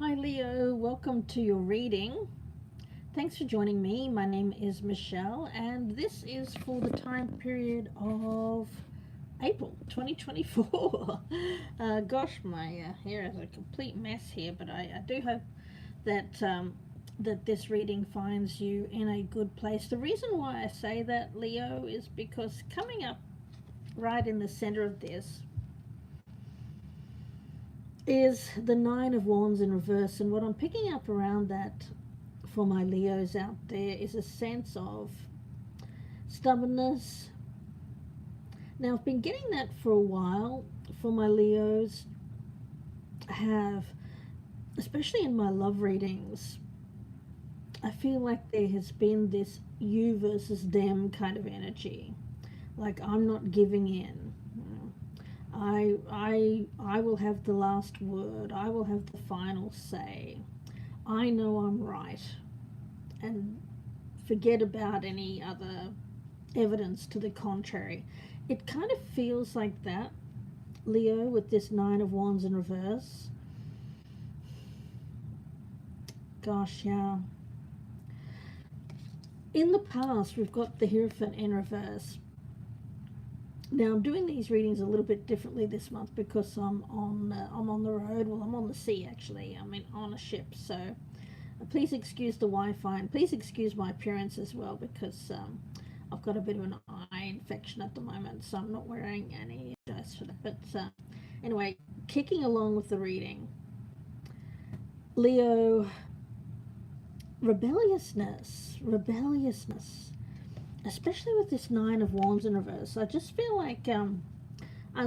Hi Leo, welcome to your reading. Thanks for joining me. My name is Michelle and this is for the time period of April 2024. Gosh, my hair is a complete mess here, but I do hope that that this reading finds you in a good place. The reason why I say that, Leo, is because coming up right in the center of this is the Nine of Wands in reverse, and what I'm picking up around that for my Leos out there is a sense of stubbornness. Now, I've been getting that for a while for my Leos. Have, especially in my love readings, I feel like there has been this you versus them kind of energy. Like, I'm not giving in. I will have the last word. I will have the final say. I know I'm right, and forget about any other evidence to the contrary. It kind of feels like that, Leo, with this Nine of Wands in reverse. Gosh, yeah. In the past, we've got the Hierophant in reverse. Now, I'm doing these readings a little bit differently this month because I'm on the road. Well, I'm on the sea actually. I'm on a ship, so please excuse the Wi-Fi and please excuse my appearance as well because I've got a bit of an eye infection at the moment, so I'm not wearing any dress for that. But anyway, kicking along with the reading, Leo, rebelliousness, especially with this Nine of Wands in reverse. I just feel like I'm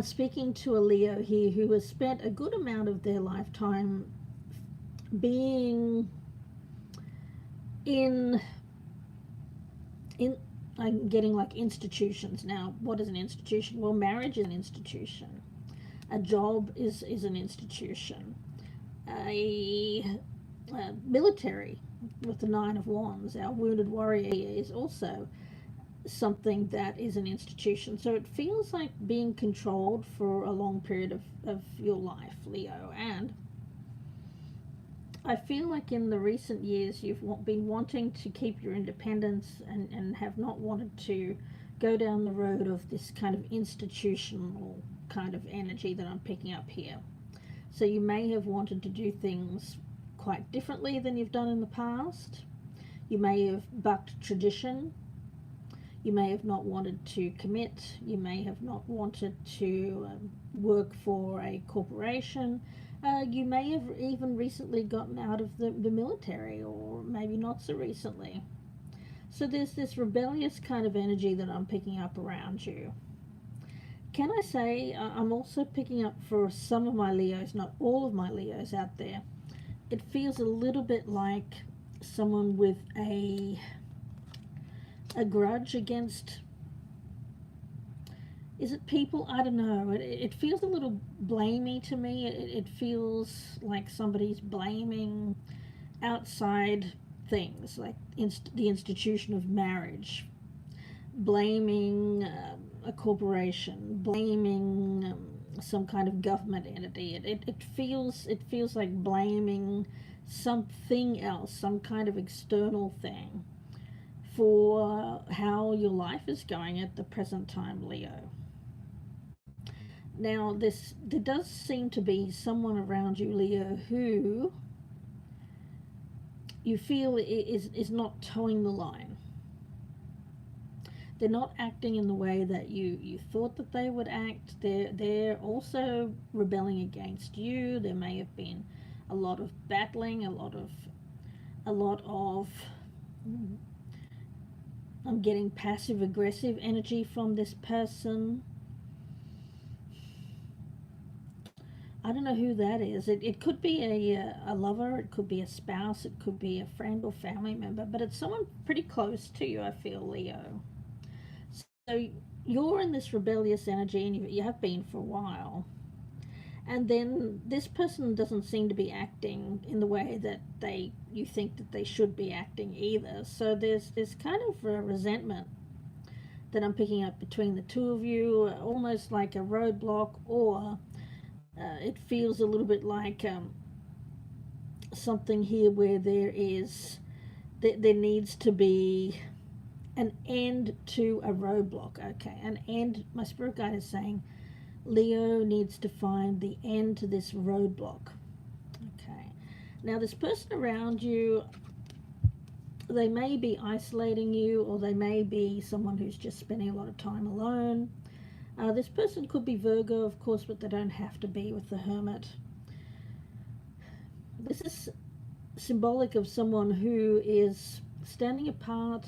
speaking to a Leo here who has spent a good amount of their lifetime being in I'm getting like institutions. Now, what is an institution? Well, marriage is an institution. A job is an institution. A military with the Nine of Wands, our wounded warrior is also something that is an institution. So it feels like being controlled for a long period of your life, Leo. And I feel like in the recent years you've been wanting to keep your independence and have not wanted to go down the road of this kind of institutional kind of energy that I'm picking up here. So you may have wanted to do things quite differently than you've done in the past. You may have bucked tradition. You may have not wanted to commit. You may have not wanted to work for a corporation. You may have even recently gotten out of the military, or maybe not so recently. So there's this rebellious kind of energy that I'm picking up around you. Can I say I'm also picking up for some of my Leos, not all of my Leos out there. It feels a little bit like someone with a grudge against, is it people? I don't know. It feels a little blamey to me. It feels like somebody's blaming outside things, like the institution of marriage, blaming a corporation, blaming some kind of government entity. It feels like blaming something else, some kind of external thing, for how your life is going at the present time, Leo. Now, there does seem to be someone around you, Leo, who you feel is not towing the line. They're not acting in the way that you thought that they would act. They're also rebelling against you. There may have been a lot of battling, a lot of I'm getting passive aggressive energy from this person. I don't know who that is. It could be a lover, it could be a spouse, it could be a friend or family member, but it's someone pretty close to you, I feel, Leo. So you're in this rebellious energy, and you have been for a while. And then this person doesn't seem to be acting in the way that you think that they should be acting either. So there's this kind of resentment that I'm picking up between the two of you, almost like a roadblock, or it feels a little bit like something here where there needs to be an end to a roadblock. Okay, an end. My spirit guide is saying Leo needs to find the end to this roadblock. Okay, now this person around you, they may be isolating you, or they may be someone who's just spending a lot of time alone. This person could be Virgo, of course, but they don't have to be with the Hermit. This is symbolic of someone who is standing apart,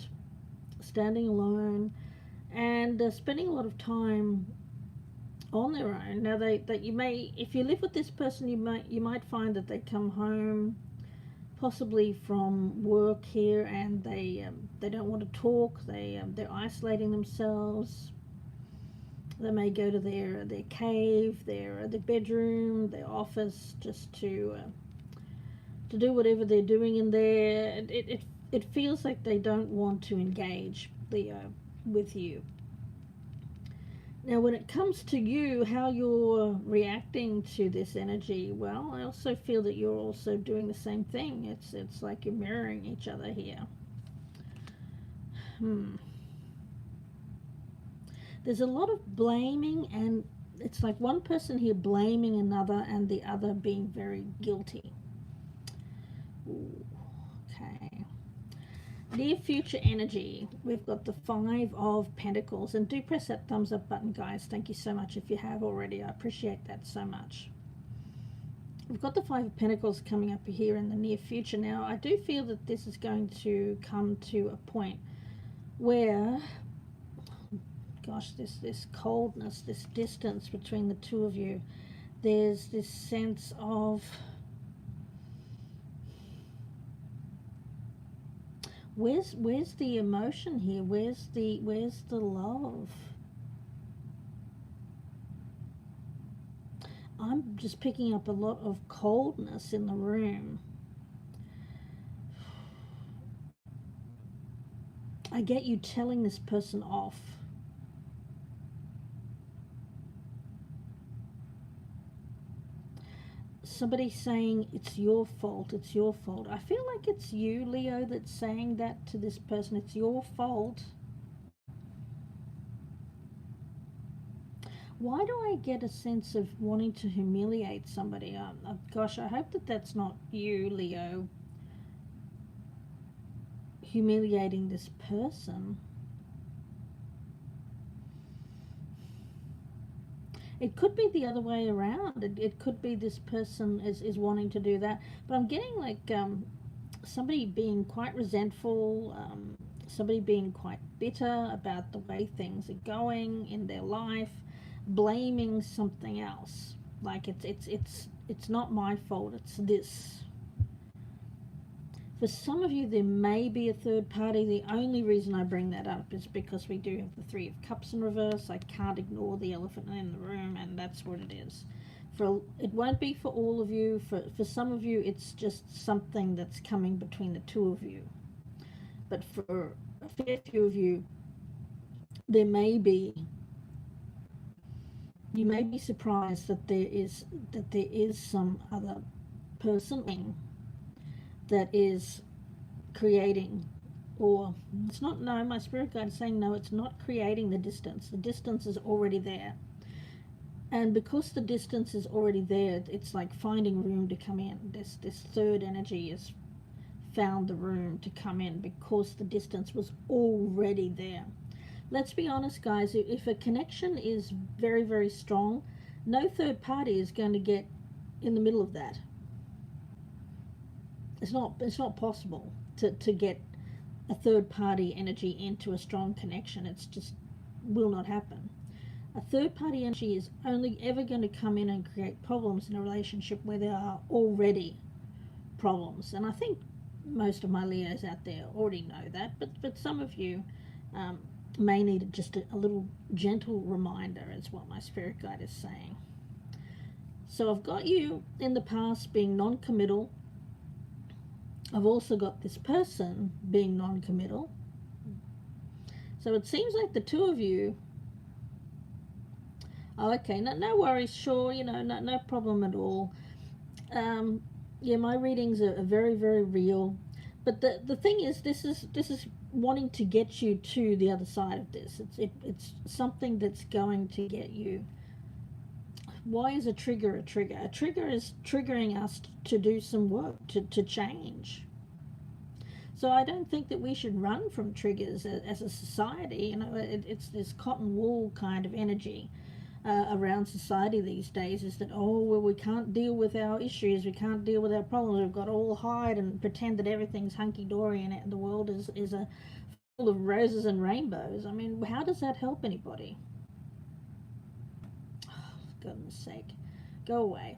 standing alone, and spending a lot of time on their own. Now, you may, if you live with this person, you might find that they come home, possibly from work here, and they don't want to talk. They're isolating themselves. They may go to their cave, their bedroom, their office, just to do whatever they're doing in there. It feels like they don't want to engage, Leo, with you. Now, when it comes to you, how you're reacting to this energy, well, I also feel that you're also doing the same thing. It's like you're mirroring each other here. There's a lot of blaming, and it's like one person here blaming another and the other being very guilty. Ooh, okay. Near future energy, we've got the 5 of Pentacles, and do press that thumbs up button, guys. Thank you so much if you have already. I appreciate that so much. We've got the 5 of Pentacles coming up here in the near future. Now, I do feel that this is going to come to a point where, gosh, this coldness, this distance between the two of you, there's this sense of, where's the emotion here? Where's the love? I'm just picking up a lot of coldness in the room. I get you telling this person off. Somebody saying it's your fault, it's your fault. I feel like it's you, Leo, that's saying that to this person. It's your fault. Why do I get a sense of wanting to humiliate somebody? Gosh, I hope that that's not you, Leo, humiliating this person. It could be the other way around. It could be this person is wanting to do that. But I'm getting like somebody being quite resentful, somebody being quite bitter about the way things are going in their life, blaming something else. Like it's not my fault, it's this. For some of you, there may be a third party. The only reason I bring that up is because we do have the 3 of Cups in reverse. I can't ignore the elephant in the room, and that's what it is. It won't be for all of you. For some of you, it's just something that's coming between the two of you. But for a fair few of you, you may be surprised that there is some other person that is creating, or it's not, no, my spirit guide is saying no, it's not creating the distance. The distance is already there. And because the distance is already there, it's like finding room to come in. This third energy has found the room to come in because the distance was already there. Let's be honest, guys, if a connection is very, very strong, no third party is going to get in the middle of that. It's not possible to get a third party energy into a strong connection. It's just will not happen. A third party energy is only ever going to come in and create problems in a relationship where there are already problems. And I think most of my Leos out there already know that, but some of you may need just a little gentle reminder, is what my spirit guide is saying. So I've got you in the past being non-committal. I've also got this person being non-committal. So it seems like the two of you, oh, okay, no worries, sure, no problem at all. Yeah, my readings are very, very real. But the thing is, this is wanting to get you to the other side of this. It's something that's going to get you. Why is a trigger a trigger? A trigger is triggering us to do some work, to change. So I don't think that we should run from triggers as a society. You know, it's this cotton wool kind of energy around society these days, is that, oh, well, we can't deal with our issues, we can't deal with our problems, we've got to all hide and pretend that everything's hunky-dory and the world is a full of roses and rainbows. I mean, how does that help anybody? Oh, for goodness sake, go away.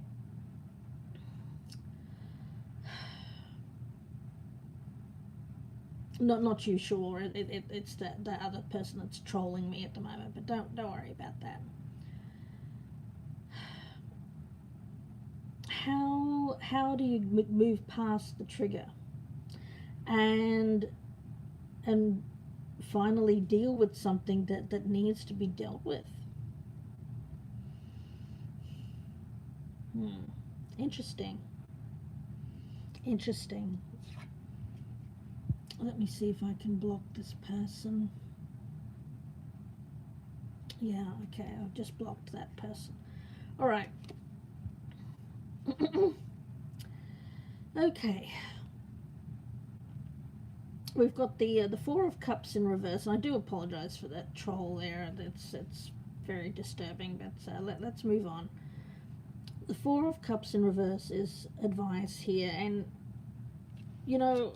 Not you, sure. It's the other person that's trolling me at the moment, but don't worry about that. How do you move past the trigger and and finally deal with something that needs to be dealt with? Hmm. Interesting. Interesting. Let me see if I can block this person. Yeah, okay, I've just blocked that person. All right. Okay. We've got the Four of Cups in reverse, and I do apologize for that troll there. It's very disturbing, but let's move on. The Four of Cups in reverse is advice here, and you know,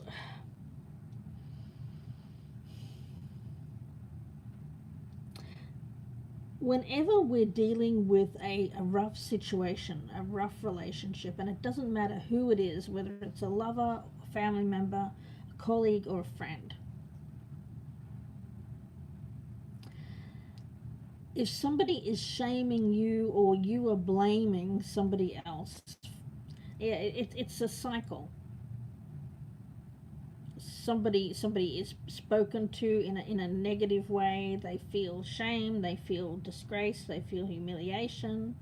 whenever we're dealing with a rough situation, a rough relationship, and it doesn't matter who it is, whether it's a lover, a family member, a colleague, or a friend, if somebody is shaming you or you are blaming somebody else, it's a cycle. Somebody is spoken to in a negative way. They feel shame, they feel disgrace, they feel humiliation.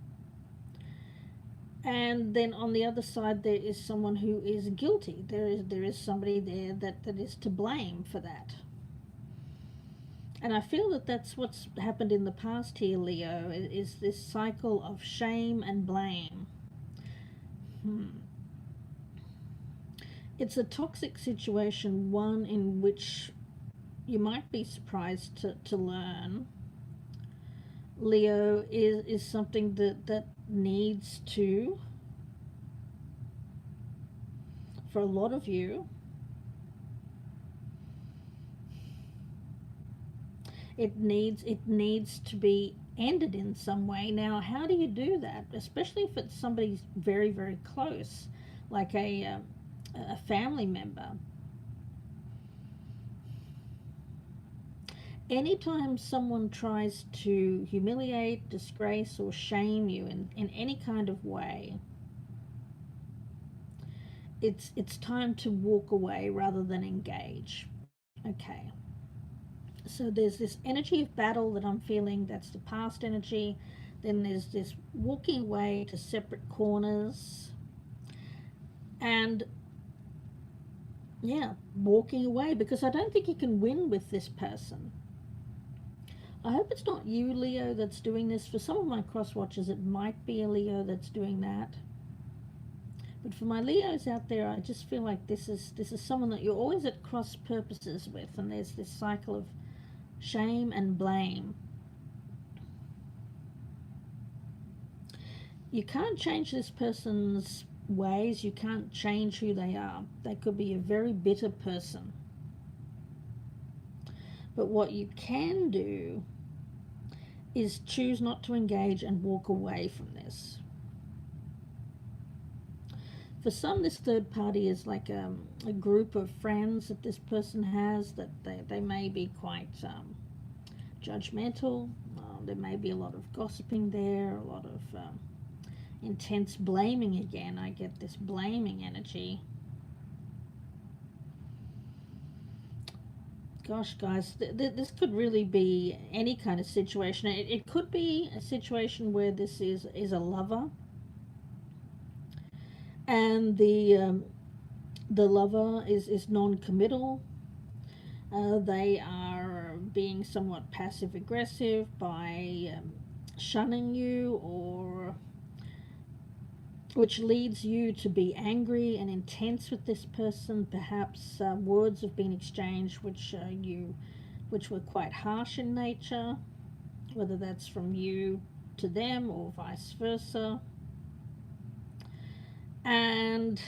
And then on the other side, there is someone who is guilty. There is somebody there that is to blame for that. And I feel that that's what's happened in the past here, Leo, is this cycle of shame and blame. It's a toxic situation, one in which you might be surprised to learn, Leo, is something that needs to, for a lot of you, it needs to be ended in some way. Now, how do you do that? Especially if it's somebody very, very close, like a family member. Anytime someone tries to humiliate, disgrace, or shame you in any kind of way, it's time to walk away rather than engage. Okay. So there's this energy of battle that I'm feeling, that's the past energy. Then there's this walking away to separate corners. And yeah, walking away, because I don't think you can win with this person. I hope it's not you, Leo, that's doing this. For some of my cross watchers, it might be a Leo that's doing that. But for my Leos out there, I just feel like this is someone that you're always at cross purposes with, and there's this cycle of shame and blame. You can't change this person's ways, you can't change who they are. They could be a very bitter person. But what you can do is choose not to engage and walk away from this. For some, this third party is like a group of friends that this person has, that they may be quite judgmental. There may be a lot of gossiping there, a lot of intense blaming again. I get this blaming energy. Gosh, guys, this could really be any kind of situation. It could be a situation where this is a lover, And the lover is non-committal. They are being somewhat passive aggressive by shunning you, or which leads you to be angry and intense with this person. Perhaps words have been exchanged which were quite harsh in nature, whether that's from you to them or vice versa. And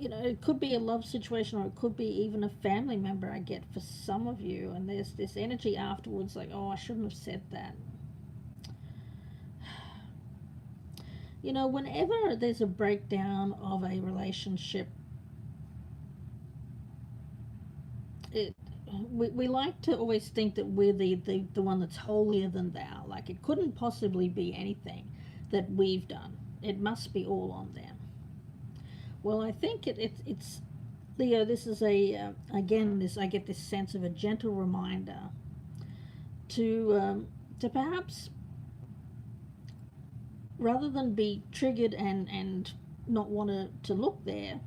it could be a love situation, or it could be even a family member, I get, for some of you. And there's this energy afterwards like, oh, I shouldn't have said that. Whenever there's a breakdown of a relationship, we like to always think that we're the one that's holier than thou. Like, it couldn't possibly be anything that we've done. It must be all on them. Well, I think it's Leo. This is I get this sense of a gentle reminder to perhaps, rather than be triggered and not want to look there,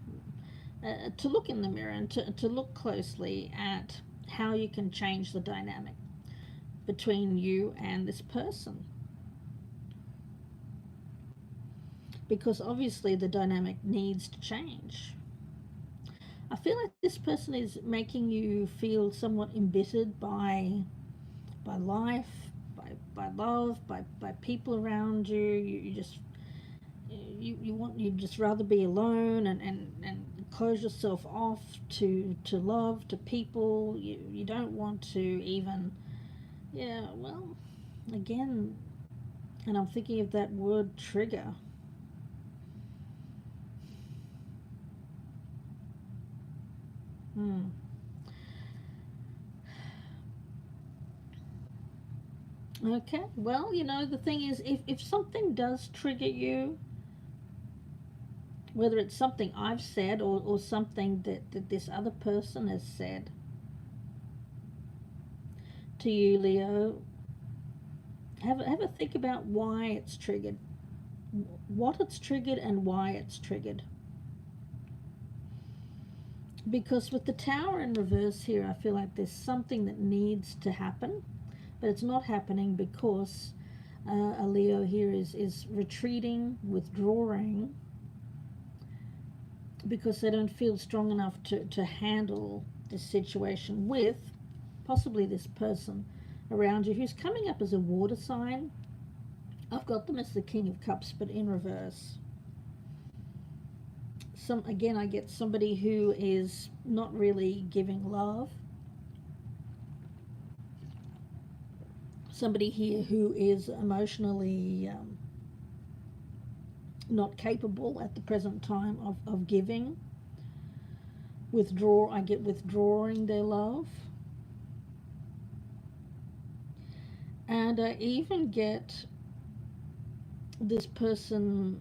to look in the mirror and to look closely at how you can change the dynamic between you and this person. Because obviously the dynamic needs to change. I feel like this person is making you feel somewhat embittered by life, by love, by people around you. You'd just rather be alone and close yourself off to love, to people. You don't want to even, again, and I'm thinking of that word trigger. Okay, well, the thing is, if something does trigger you, whether it's something I've said or something that this other person has said to you, Leo, have a think about why it's triggered, what it's triggered, and why it's triggered. Because with the Tower in reverse here, I feel like there's something that needs to happen, but it's not happening because a Leo here is retreating, withdrawing, because they don't feel strong enough to handle this situation with possibly this person around you who's coming up as a water sign. I've got them as the King of Cups, but in reverse. I get somebody who is not really giving love. Somebody here who is emotionally not capable at the present time of giving. I get withdrawing their love. And I even get this person,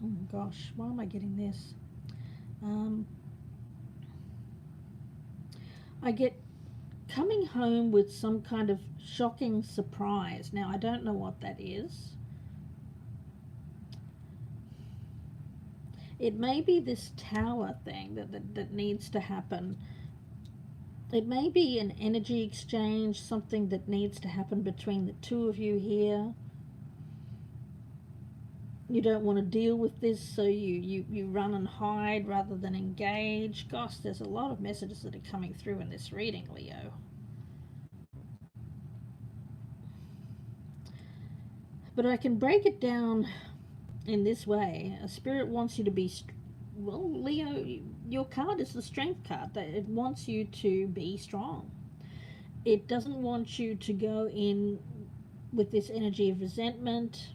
oh gosh, why am I getting this? I get coming home with some kind of shocking surprise. Now, I don't know what that is. It may be this tower thing that needs to happen. It may be an energy exchange, something that needs to happen between the two of you here. You don't want to deal with this, so you run and hide rather than engage. Gosh, there's a lot of messages that are coming through in this reading, Leo. But I can break it down in this way. A spirit wants you to be, well, Leo, your card is the strength card. It wants you to be strong. It doesn't want you to go in with this energy of resentment,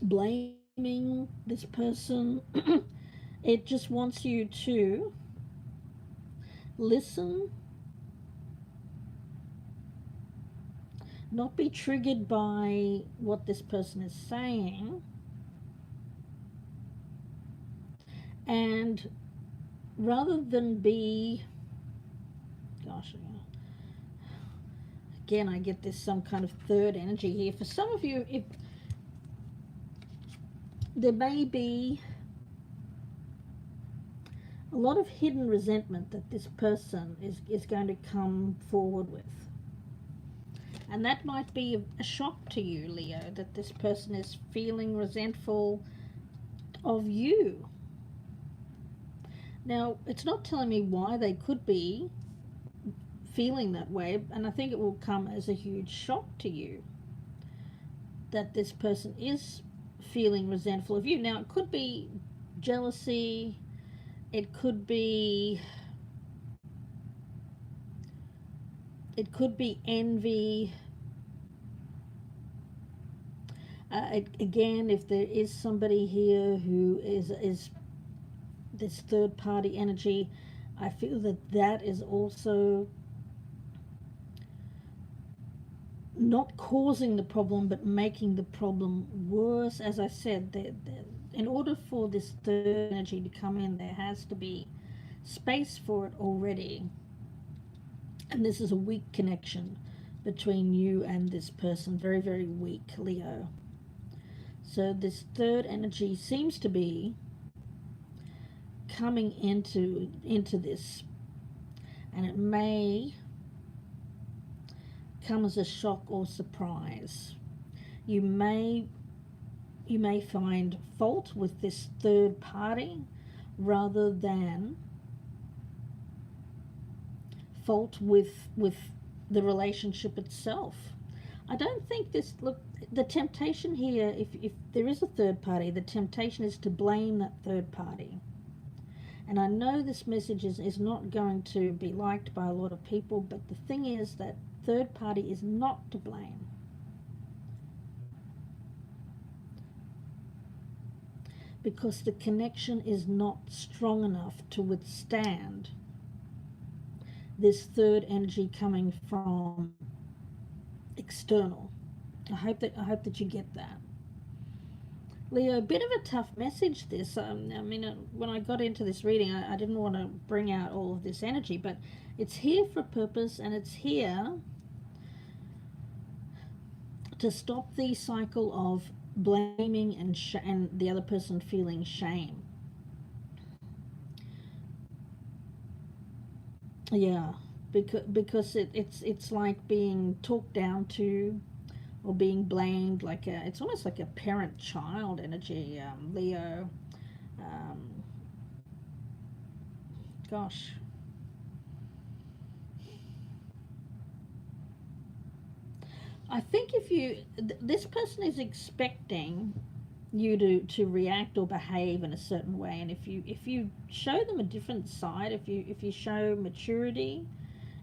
blaming this person. It just wants you to listen, not be triggered by what this person is saying, and rather than be, gosh, again, I get this some kind of third energy here. For some of you, there may be a lot of hidden resentment that this person is going to come forward with. And that might be a shock to you, Leo, that this person is feeling resentful of you. Now, it's not telling me why they could be feeling that way, and I think it will come as a huge shock to you that this person is feeling resentful of you. Now, it could be jealousy, it could be envy. Again, if there is somebody here who is this third party energy, I feel that is also not causing the problem but making the problem worse. As I said, in order for this third energy to come in, there has to be space for it already. And this is a weak connection between you and this person. Very, very weak, Leo. So this third energy seems to be coming into this, and it may come as a shock or surprise. You may find fault with this third party rather than fault with the relationship itself. I don't think this, look, the temptation here, if there is a third party, the temptation is to blame that third party. And I know this message is not going to be liked by a lot of people, but the thing is that third party is not to blame. Because the connection is not strong enough to withstand this third energy coming from external. I hope that you get that. Leo, a bit of a tough message this. I mean, when I got into this reading, I didn't want to bring out all of this energy, but it's here for a purpose, and it's here to stop the cycle of blaming and the other person feeling shame. Yeah, because it's like being talked down to or being blamed, like it's almost like a parent-child energy, Leo. Gosh. I think if this person is expecting you to react or behave in a certain way, and if you show them a different side, if you show maturity,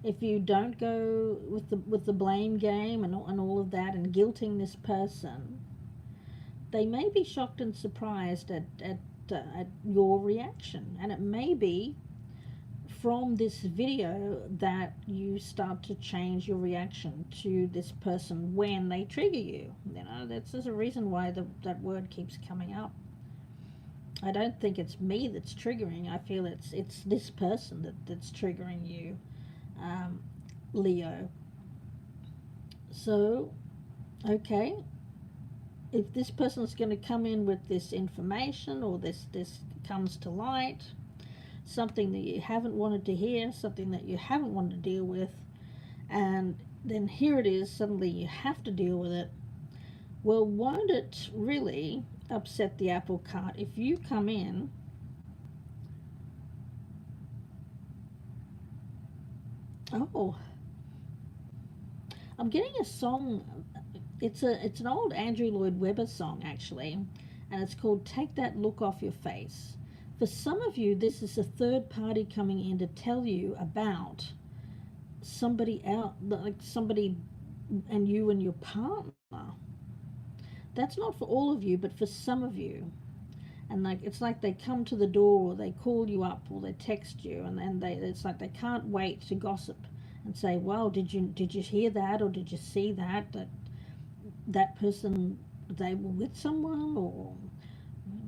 if you don't go with the blame game and all of that and guilting this person, they may be shocked and surprised at your reaction. And it may be from this video that you start to change your reaction to this person when they trigger you. You know, that's a reason why that word keeps coming up. I don't think it's me that's triggering. I feel it's this person that's triggering you, Leo. So, okay, if this person is going to come in with this information, or this comes to light, something that you haven't wanted to hear, something that you haven't wanted to deal with, and then here it is, suddenly you have to deal with it. Well, won't it really upset the apple cart if you come in I'm getting a song. It's an old Andrew Lloyd Webber song, actually, and it's called Take That Look Off Your Face. For some of you, this is a third party coming in to tell you about somebody else, like somebody and you and your partner. That's not for all of you, but for some of you. And it's like they come to the door, or they call you up, or they text you, and it's like they can't wait to gossip and say, well, did you hear that, or did you see that person, they were with someone, or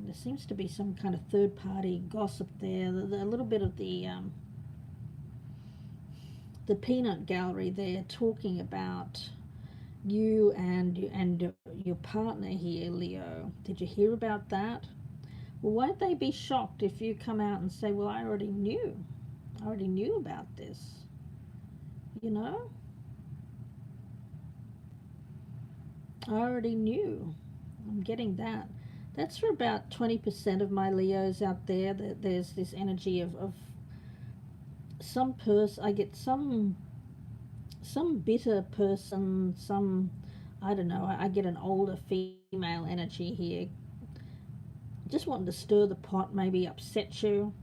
there seems to be some kind of third party gossip there. A little bit of the the peanut gallery there talking about you and your partner here, Leo. Did you hear about that? Well, won't they be shocked if you come out and say, well, I already knew. I already knew about this. You know? I already knew. I'm getting that. That's for about 20% of my Leos out there. That there's this energy of some person. I get some bitter person, some, I don't know, I get an older female energy here. Just wanting to stir the pot, maybe upset you.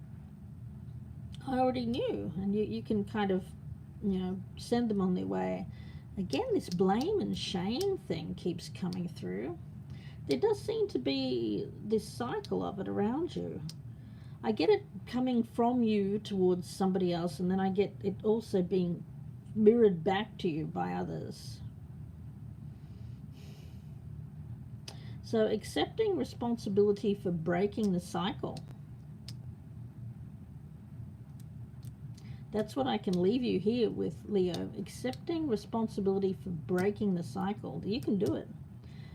I already knew, and you can kind of, send them on their way. Again, this blame and shame thing keeps coming through. There does seem to be this cycle of it around you. I get it coming from you towards somebody else, and then I get it also being mirrored back to you by others. So accepting responsibility for breaking the cycle. That's what I can leave you here with, Leo. Accepting responsibility for breaking the cycle. You can do it.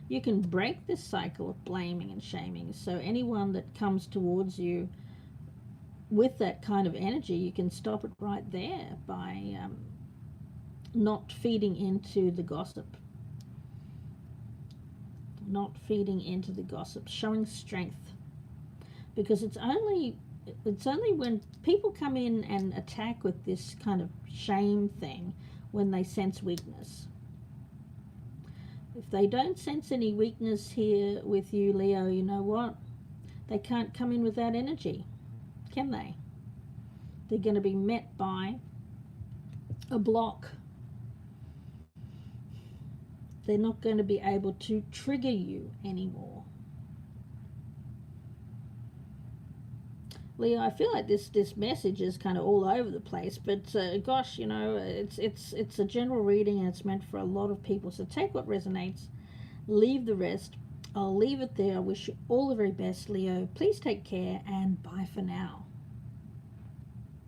You can break this cycle of blaming and shaming. So anyone that comes towards you with that kind of energy, you can stop it right there by not feeding into the gossip. Not feeding into the gossip, showing strength. Because it's only when people come in and attack with this kind of shame thing when they sense weakness. If they don't sense any weakness here with you, Leo, you know what? They can't come in with that energy, can they? They're going to be met by a block. They're not going to be able to trigger you anymore. Leo, I feel like this message is kind of all over the place, but gosh, it's a general reading and it's meant for a lot of people. So take what resonates, leave the rest. I'll leave it there. I wish you all the very best, Leo. Please take care and bye for now.